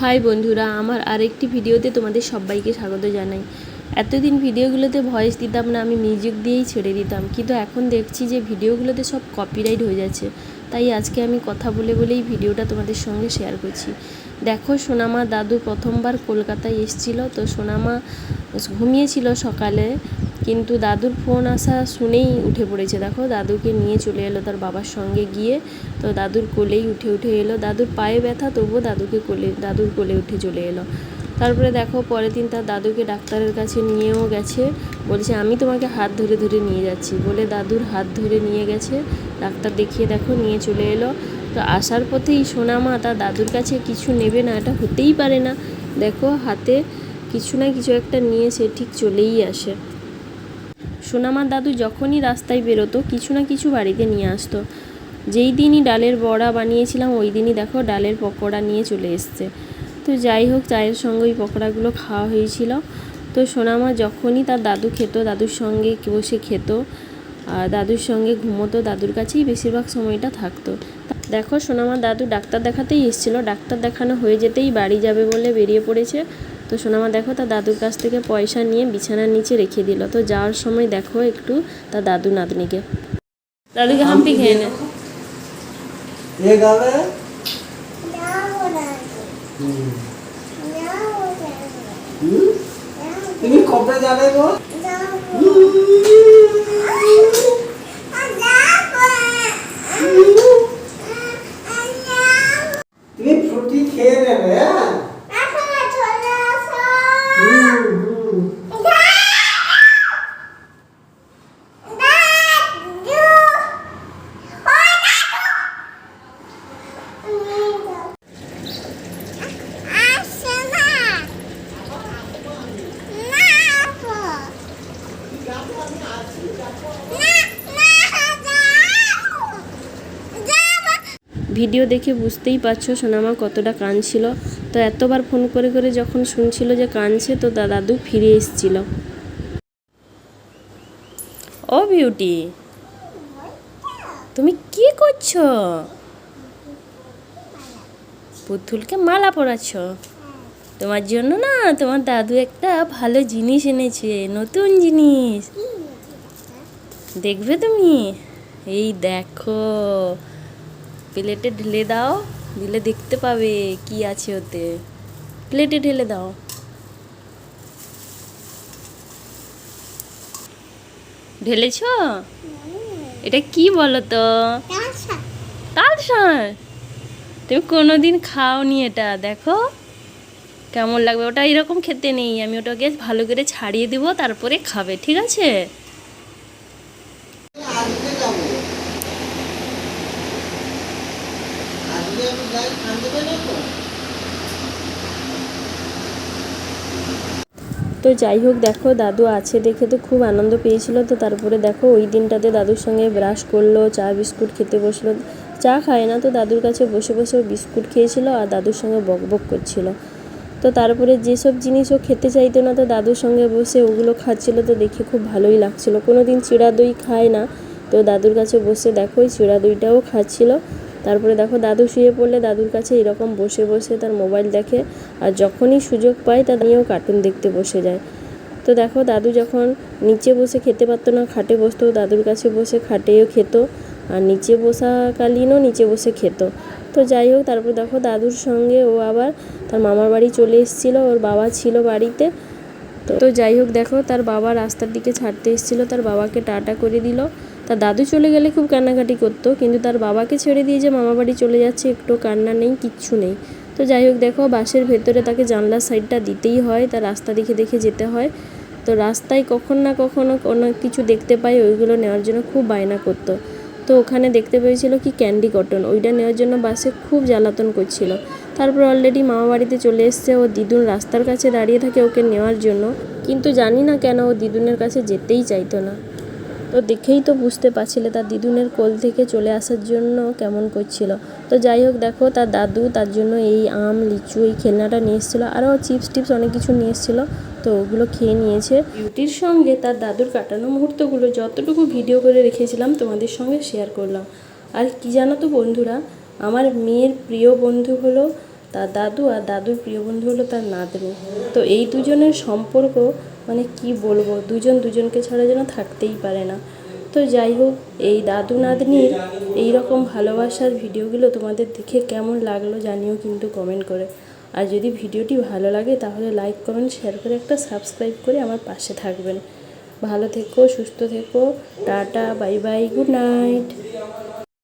High বন্ধুরা, আমার আরেকটি ভিডিওতে তোমাদের সবাইকে স্বাগত জানাই। এতদিন ভিডিওগুলোতে ভয়েস দিতাম না, আমি মিউজিক দিয়েই ছেড়ে দিতাম, কিন্তু এখন দেখছি যে ভিডিওগুলোতে সব কপিরাইট হয়ে যাচ্ছে। তাই আজকে আমি কথা বলেই ভিডিওটা তোমাদের সঙ্গে শেয়ার করছি। দেখো, সোনামা দাদু প্রথমবার কলকাতায় এসেছিল। তো সোনামা ঘুমিয়েছিল সকালে, কিন্তু দাদুর ফোন আসা শুনেই উঠে পড়েছে। দেখো, দাদুকে নিয়ে চলে এলো তার বাবার সঙ্গে গিয়ে। তো দাদুর কোলেই উঠে এলো। দাদুর পায়ে ব্যথা, তবুও দাদুর কোলে উঠে চলে এলো। তারপরে দেখো, পরের দিন তার দাদুকে ডাক্তারের কাছে নিয়েও গেছে। বলছে আমি তোমাকে হাত ধরে ধরে নিয়ে যাচ্ছি বলে দাদুর হাত ধরে নিয়ে গেছে। ডাক্তার দেখিয়ে দেখো নিয়ে চলে এলো। তো আসার পথেই সোনামা তার দাদুর কাছে কিছু নেবে না, এটা হতেই পারে না। দেখো, হাতে কিছু না কিছু একটা নিয়ে সে ঠিক চলেই আসে। সোনামার দাদু যখনই রাস্তায় বেরোতো কিছু না কিছু বাড়িতে নিয়ে আসতো। যেই দিনই ডালের বড়া বানিয়েছিলাম ওই দিনই দেখো ডালের পকোড়া নিয়ে চলে এসছে। তো যাই হোক, চায়ের সঙ্গে ওই পকোড়াগুলো খাওয়া হয়েছিল। তো সোনামা যখনই তার দাদু খেত, দাদুর সঙ্গে বসে খেত আর দাদুর সঙ্গে ঘুমোতো, দাদুর কাছেই বেশিরভাগ সময়টা থাকতো। দেখো, সোনামার দাদু ডাক্তার দেখাতেই এসেছিলো। ডাক্তার দেখানো হয়ে যেতেই বাড়ি যাবে বলে বেরিয়ে পড়েছে। তো সোনামা দেখো তার দাদুর কাছ থেকে পয়সা নিয়ে বিছানার নিচে রেখে দিল। তো যাওয়ার সময় দেখো একটু তার দাদু নাতনিকে, দাদুকে হাম্পি খেয়ে নে। তুমি কবে যাবে গো? তুমি ফ্রুটি খেয়ে নেবে। ভিডিও দেখে বুঝতেই পারছো সোনামা কতটা কাঁদছিল। তো এতবার ফোন করে করে যখন শুনছিল যে কাঁদছে, তো দাদু ফিরে এসেছিল। ও বিউটি, তুমি কি করছো? পুতুলকে মালা পরাচ্ছ? তোমার জন্য না তোমার দাদু একটা ভালো জিনিস এনেছে, নতুন জিনিস। দেখবে তুমি? এই দেখো, প্লেটে ঢেলে দাও, দিলে দেখতে পাবে কি আছে ওতে। প্লেটে ঢেলে দাও। ঢেলেছ? এটা কি বলো তো? তালসার। তুমি কোনোদিন খাওনি এটা, দেখো কেমন লাগবে। ওটা এরকম খেতে নেই, আমি ওটাকে ভালো করে ছাড়িয়ে দেবো, তারপরে খাবে, ঠিক আছে? তো যাই হোক, দেখো দাদু আছে দেখে তো খুব আনন্দ পেয়েছিল। তো তারপরে দেখো ওই দিনটাতে দাদুর সঙ্গে ব্রাশ করলো, চা বিস্কুট খেতে বসলো। চা খায় না, তো দাদুর কাছে বসে বসে বিস্কুট খেয়েছিল আর দাদুর সঙ্গে বকবক করছিল। তো তারপরে যেসব জিনিস ও খেতে চাইতো না, তো দাদুর সঙ্গে বসে ওগুলো খাচ্ছিল। তো দেখে খুব ভালোই লাগছিল। কোনো দিন চিড়া দই খায় না, তো দাদুর কাছে বসে দেখো ওই চিড়া দইটাও খাচ্ছিল। তারপরে দেখো দাদু শুয়ে পড়লে দাদুর কাছে এরকম বসে বসে তার মোবাইল দেখে, আর যখনই সুযোগ পায় তা নিয়েও কার্টুন দেখতে বসে যায়। তো দেখো, দাদু যখন নিচে বসে খেতে পারতো না, খাটে বসতো, দাদুর কাছে বসে খাটেও খেত, আর নিচে বসাকালীনও নিচে বসে খেত। তো যাই হোক, তারপর দেখো দাদুর সঙ্গে ও আবার তার মামার বাড়ি চলে এসেছিলো, ওর বাবা ছিল বাড়িতে। তো যাই হোক, দেখো তার বাবা রাস্তার দিকে ছাড়তে এসেছিলো, তার বাবাকে টাটা করে দিল। তার দাদু চলে গেলে খুব কান্নাকাটি করতো, কিন্তু তার বাবাকে ছেড়ে দিয়ে যে মামা বাড়ি চলে যাচ্ছে, একটু কান্না নেই, কিচ্ছু নেই। তো যাই হোক, দেখো বাসের ভেতরে তাকে জানলার সাইডটা দিতেই হয়, তার রাস্তা দেখে দেখে যেতে হয়। তো রাস্তায় কখন না কখনো কোনো কিছু দেখতে পাই, ওইগুলো নেওয়ার জন্য খুব বায়না করতো। তো ওখানে দেখতে পেয়েছিল কি ক্যান্ডি কটন, ওইটা নেওয়ার জন্য বাসে খুব জ্বালাতন করছিল। তারপর অলরেডি মামা বাড়িতে চলে এসছে, ও দিদুন রাস্তার কাছে দাঁড়িয়ে থাকে ওকে নেওয়ার জন্য, কিন্তু জানি না কেন ও দিদুনের কাছে যেতেই চাইতো না। তো দেখেই তো বুঝতে পারছিলে তার দিদুনের কোল থেকে চলে আসার জন্য কেমন করছিল। তো যাই হোক, দেখো তার দাদু তার জন্য এই আম, লিচু, এই খেলনাটা নিয়ে এসেছিলো, আরও চিপস টিপস অনেক কিছু নিয়ে এসেছিলো। তো ওগুলো খেয়ে নিয়েছে। বিউটির সঙ্গে তার দাদুর কাটানো মুহূর্তগুলো যতটুকু ভিডিও করে রেখেছিলাম তোমাদের সঙ্গে শেয়ার করলাম। আর কি জানো তো বন্ধুরা, আমার মেয়ের প্রিয় বন্ধু হলো তার দাদু, আর দাদুর প্রিয় বন্ধু হলো তার নাতনি। তো এই দুজনের সম্পর্ক মানে কি বলবো, দুজন দুজনকে ছাড়া যেন থাকতেই পারে না। তো যাই হোক, এই দাদু নাতনির এই রকম ভালোবাসার ভিডিওগুলো তোমাদের দেখে কেমন লাগলো জানিও কিন্তু কমেন্ট করে। আর যদি ভিডিওটি ভালো লাগে তাহলে লাইক, কমেন্ট, শেয়ার করে একটা সাবস্ক্রাইব করে আমার পাশে থাকবেন। ভালো থেকো, সুস্থ থেকো, tata, bye bye, good night.